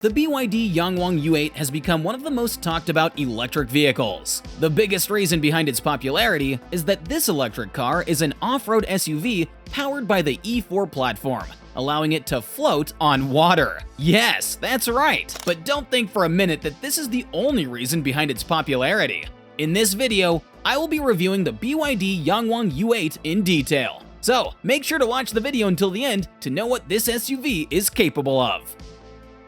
The BYD YangWang U8 has become one of the most talked about electric vehicles. The biggest reason behind its popularity is that this electric car is an off-road SUV powered by the E4 platform, allowing it to float on water. Yes, that's right, but don't think for a minute that this is the only reason behind its popularity. In this video, I will be reviewing the BYD YangWang U8 in detail. So make sure to watch the video until the end to know what this SUV is capable of.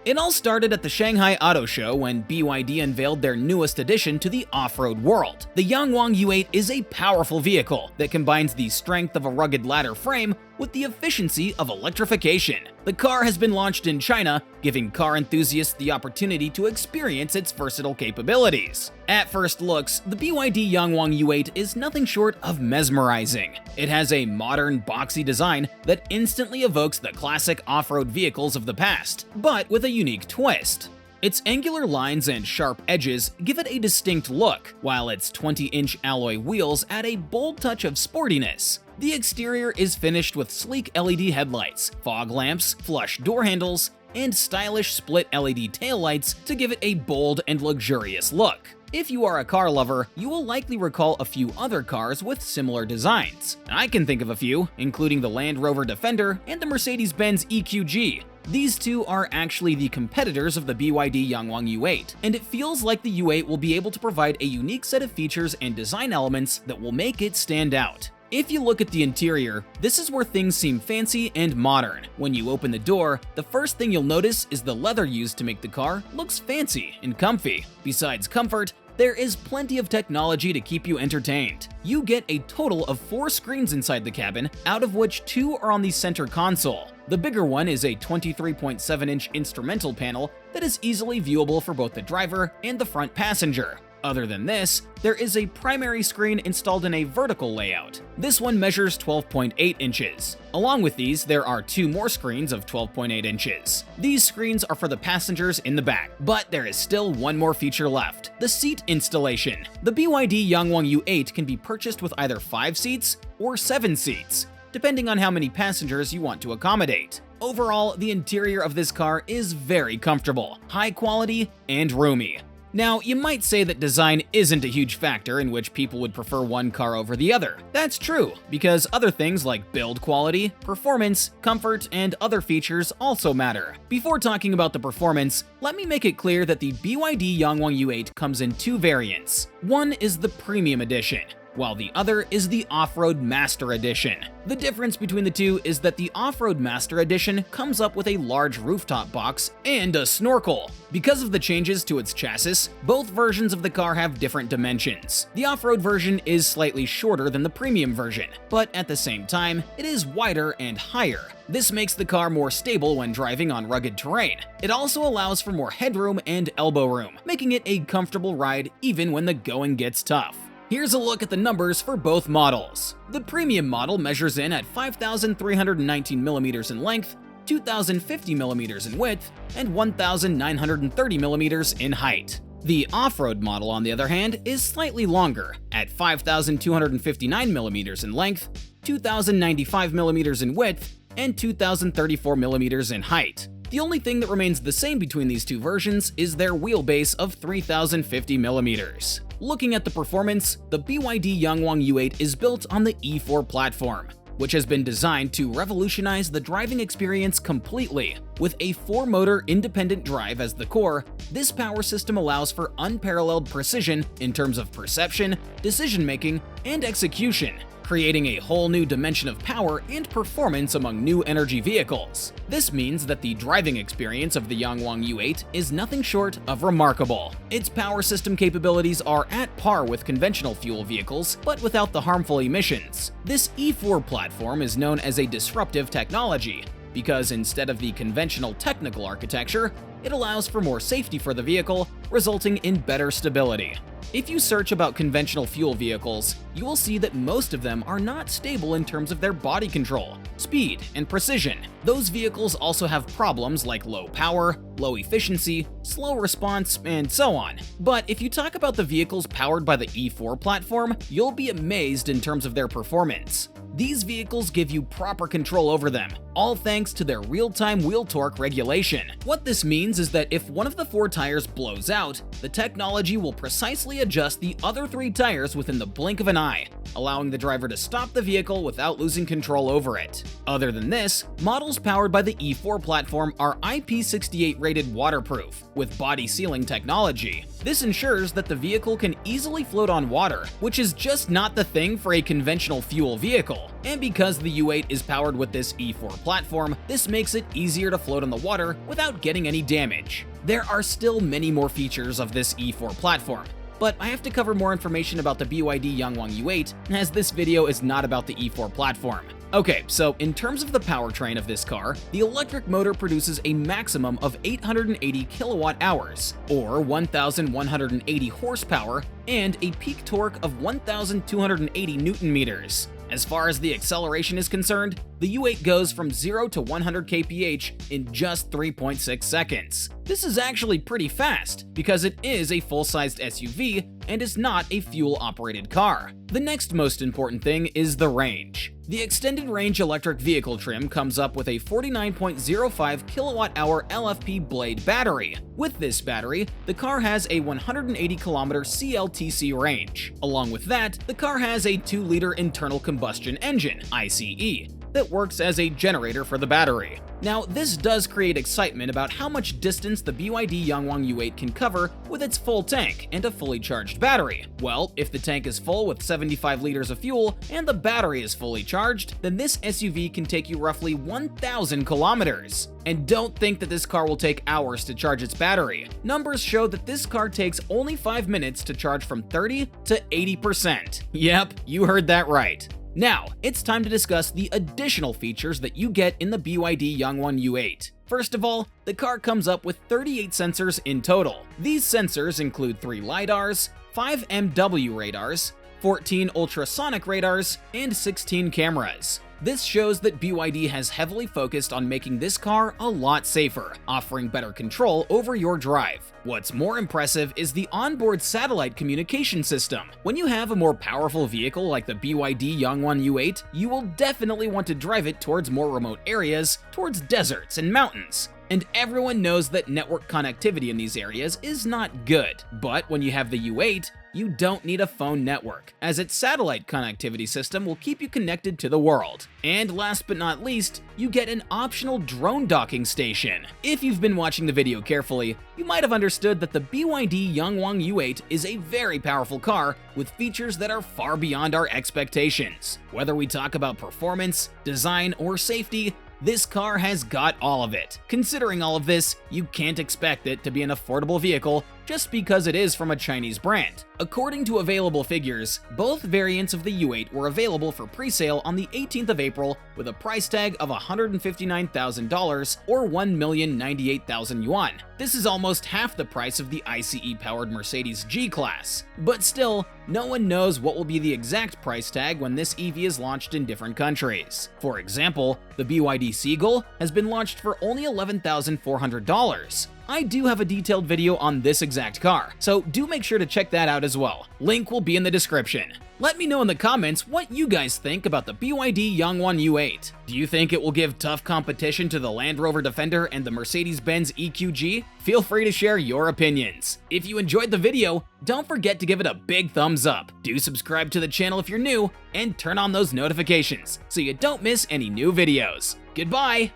It all started at the Shanghai Auto Show when BYD unveiled their newest addition to the off-road world. The YangWang U8 is a powerful vehicle that combines the strength of a rugged ladder frame with the efficiency of electrification. The car has been launched in China, giving car enthusiasts the opportunity to experience its versatile capabilities. At first looks, the BYD YangWang U8 is nothing short of mesmerizing. It has a modern, boxy design that instantly evokes the classic off-road vehicles of the past, but with a unique twist. Its angular lines and sharp edges give it a distinct look, while its 20-inch alloy wheels add a bold touch of sportiness. The exterior is finished with sleek LED headlights, fog lamps, flush door handles, and stylish split LED taillights to give it a bold and luxurious look. If you are a car lover, you will likely recall a few other cars with similar designs. I can think of a few, including the Land Rover Defender and the Mercedes-Benz EQG. These two are actually the competitors of the BYD YangWang U8, and it feels like the U8 will be able to provide a unique set of features and design elements that will make it stand out. If you look at the interior, this is where things seem fancy and modern. When you open the door, the first thing you'll notice is the leather used to make the car looks fancy and comfy. Besides comfort, there is plenty of technology to keep you entertained. You get a total of 4 screens inside the cabin, out of which 2 are on the center console. The bigger one is a 23.7-inch instrumental panel that is easily viewable for both the driver and the front passenger. Other than this, there is a primary screen installed in a vertical layout. This one measures 12.8 inches. Along with these, there are 2 more screens of 12.8 inches. These screens are for the passengers in the back, but there is still one more feature left: the seat installation. The BYD YangWang U8 can be purchased with either 5 seats or 7 seats, depending on how many passengers you want to accommodate. Overall, the interior of this car is very comfortable, high quality, and roomy. Now, you might say that design isn't a huge factor in which people would prefer one car over the other. That's true, because other things like build quality, performance, comfort, and other features also matter. Before talking about the performance, let me make it clear that the BYD YangWang U8 comes in 2 variants. One is the Premium Edition, while the other is the Off-Road Master Edition. The difference between the two is that the Off-Road Master Edition comes up with a large rooftop box and a snorkel. Because of the changes to its chassis, both versions of the car have different dimensions. The off-road version is slightly shorter than the premium version, but at the same time, it is wider and higher. This makes the car more stable when driving on rugged terrain. It also allows for more headroom and elbow room, making it a comfortable ride even when the going gets tough. Here's a look at the numbers for both models. The premium model measures in at 5,319 millimeters in length, 2,050 millimeters in width, and 1,930 millimeters in height. The off-road model, on the other hand, is slightly longer, at 5,259 millimeters in length, 2,095 millimeters in width, and 2,034 millimeters in height. The only thing that remains the same between these two versions is their wheelbase of 3,050 millimeters. Looking at the performance, the BYD YangWang U8 is built on the E4 platform, which has been designed to revolutionize the driving experience completely. With a 4-motor independent drive as the core, this power system allows for unparalleled precision in terms of perception, decision-making, and execution, creating a whole new dimension of power and performance among new energy vehicles. This means that the driving experience of the YangWang U8 is nothing short of remarkable. Its power system capabilities are at par with conventional fuel vehicles, but without the harmful emissions. This E4 platform is known as a disruptive technology, because instead of the conventional technical architecture, it allows for more safety for the vehicle, resulting in better stability. If you search about conventional fuel vehicles, you will see that most of them are not stable in terms of their body control, speed, and precision. Those vehicles also have problems like low power, low efficiency, slow response, and so on. But if you talk about the vehicles powered by the E4 platform, you'll be amazed in terms of their performance. These vehicles give you proper control over them, all thanks to their real-time wheel torque regulation. What this means is that if one of the 4 tires blows out, the technology will precisely adjust the other 3 tires within the blink of an eye, allowing the driver to stop the vehicle without losing control over it. Other than this, models powered by the E4 platform are IP68 rated waterproof, with body sealing technology. This ensures that the vehicle can easily float on water, which is just not the thing for a conventional fuel vehicle. And because the U8 is powered with this E4 platform, this makes it easier to float on the water without getting any damage. There are still many more features of this E4 platform, but I have to cover more information about the BYD YangWang U8, as this video is not about the E4 platform. Okay, so in terms of the powertrain of this car, the electric motor produces a maximum of 880 kilowatt hours, or 1,180 horsepower, and a peak torque of 1,280 newton meters. As far as the acceleration is concerned, the U8 goes from 0 to 100 kph in just 3.6 seconds. This is actually pretty fast, because it is a full-sized SUV and is not a fuel-operated car. The next most important thing is the range. The extended range electric vehicle trim comes up with a 49.05 kilowatt-hour LFP Blade Battery. With this battery, the car has a 180 kilometer CLTC range. Along with that, the car has a 2-liter internal combustion engine, ICE, that works as a generator for the battery. Now, this does create excitement about how much distance the BYD YangWang U8 can cover with its full tank and a fully charged battery. Well, if the tank is full with 75 liters of fuel and the battery is fully charged, then this SUV can take you roughly 1,000 kilometers. And don't think that this car will take hours to charge its battery. Numbers show that this car takes only 5 minutes to charge from 30 to 80%. Yep, you heard that right. Now, it's time to discuss the additional features that you get in the BYD YangWang U8. First of all, the car comes up with 38 sensors in total. These sensors include 3 LiDARs, 5 MW radars, 14 ultrasonic radars, and 16 cameras. This shows that BYD has heavily focused on making this car a lot safer, offering better control over your drive. What's more impressive is the onboard satellite communication system. When you have a more powerful vehicle like the BYD YangWang U8, you will definitely want to drive it towards more remote areas, towards deserts and mountains. And everyone knows that network connectivity in these areas is not good. But when you have the U8, you don't need a phone network, as its satellite connectivity system will keep you connected to the world. And last but not least, you get an optional drone docking station. If you've been watching the video carefully, you might have understood that the BYD YangWang U8 is a very powerful car with features that are far beyond our expectations. Whether we talk about performance, design, or safety, this car has got all of it. Considering all of this, you can't expect it to be an affordable vehicle just because it is from a Chinese brand. According to available figures, both variants of the U8 were available for pre-sale on the 18th of April with a price tag of $159,000 or 1,098,000 yuan. This is almost half the price of the ICE-powered Mercedes G-Class. But still, no one knows what will be the exact price tag when this EV is launched in different countries. For example, the BYD Seagull has been launched for only $11,400. I do have a detailed video on this exact car, so do make sure to check that out as well. Link will be in the description. Let me know in the comments what you guys think about the BYD YangWang U8. Do you think it will give tough competition to the Land Rover Defender and the Mercedes-Benz EQG? Feel free to share your opinions. If you enjoyed the video, don't forget to give it a big thumbs up. Do subscribe to the channel if you're new, and turn on those notifications so you don't miss any new videos. Goodbye!